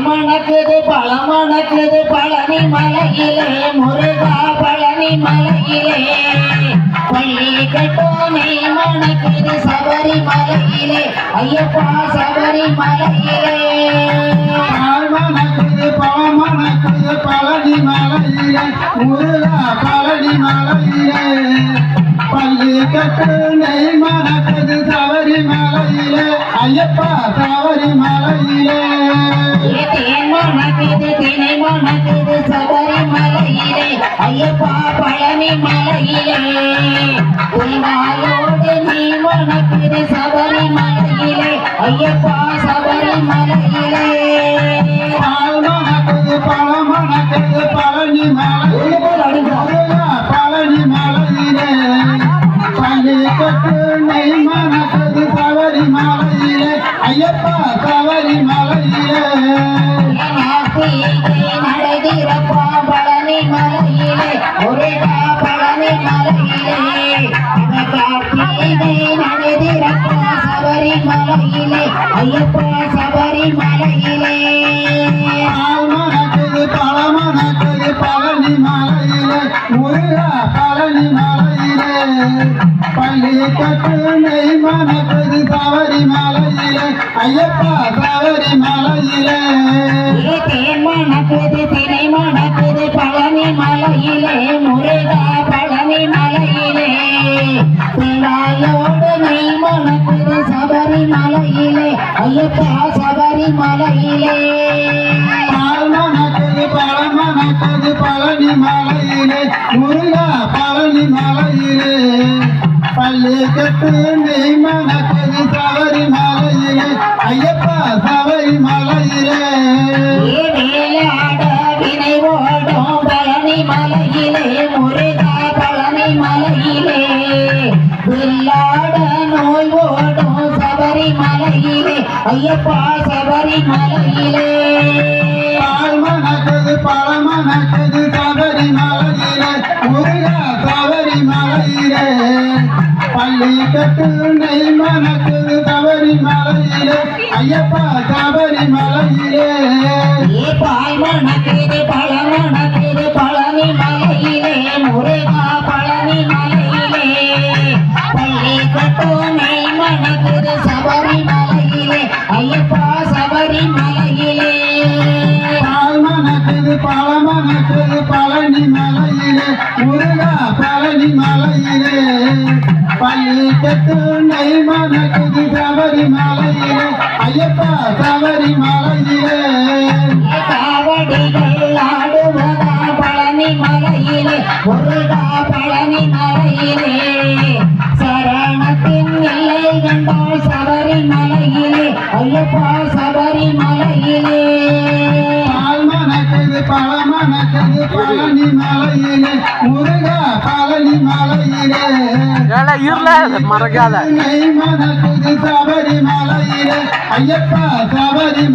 மணக்குது பழமணக்குது பழனி மலையிலே முருகா பழனி மலையிலே பள்ளி கட்டோனே மணக்குது சபரி மலையிலே ஐயப்பா சபரி மலையிலே மணக்குது பழமணக்குது பழனி மலையிலே முருகா பழனி மலையிலே பள்ளி கட்டோனே மணக்குது சபரி மலையிலே ஐயப்பா சபரி மலையிலே மணக்குது தினை மணக்குது சபரி மலையிலே ஐயப்பா பழனி மலையிலே உள்வாயோடு நீ மணக்குது சபரி மலையிலே ஐயப்பா சபரி மலையிலே மணக்குது பழமணக்குது பழனி மலையிலே பழனி மலையிலே பள்ளி கட்டுனை மணக்குது சபரி மலையிலே ஐயப்பா சபரி மலையிலே நடதிரப்பா பழனி மலையிலே முருகா பழனி மலையிலே நடதிரப்பா சபரி மலையிலே ஐயப்பா சபரி மலையிலே மணக்குது பழமணக்குது பழனி மலையிலே முருகா பழனி மலையிலே பள்ளி கட்டுனை மணக்குது சபரி மலையிலே ஐயப்பா சபரி மலையிலே மணக்குது தினை மணக்குது பழனி மலையிலே முருகா பழனி மலையிலே பிள்ளையோடு நெய் மணக்குது சபரி மலையிலே ஐயப்பா சபரி மலையிலே மணக்குது பழமணக்குது பழனி மலையிலே முருகா பழனி மலையிலே பள்ளி கட்டுனை மணக்குது சபரி மலையிலே ஐயப்பா சபரி மலையிலே வினை ஓடும் பழனி மலையிலே முருகா பழனி மலையிலே வில்லாட நோய் ஓடும் சபரி மலையிலே ஐயப்பா சபரி மலையிலே மணக்குது பழமணக்குது சபரி மலையிலே முருகா சபரி மலையிலே பள்ளி கட்டுனை மணக்குது சபரி மலையிலே ஐயப்பா சபரி மலையிலே பால் மணக்குது பழமணக்குது பழனி மலையிலே முருகா பழனி மலையிலே பள்ளி கட்டோனை மணக்குது சபரி மலையிலே ஐயப்பா சபரி மலையிலே மணக்குது பழமணக்குது பழனி மலையிலே முருகா பழனி மலையிலே பள்ளி கட்டுனை மணக்குது சபரி மலையிலே ஐயப்பா சபரி மலையிலே காவடிகள் ஆடுவதா பழனி மலையிலே முருகா பழனி மலையிலே சரணத்தின் எல்லை கண்டால் சபரி மலையிலே ஐயப்பா சபரி மலையிலே மணக்குது பழமணக்குது பழனி மலையிலே முருகா பழனி மலையிலே மறக்காத மணக்குது சபரி மலையிலே ஐயப்பா சபரி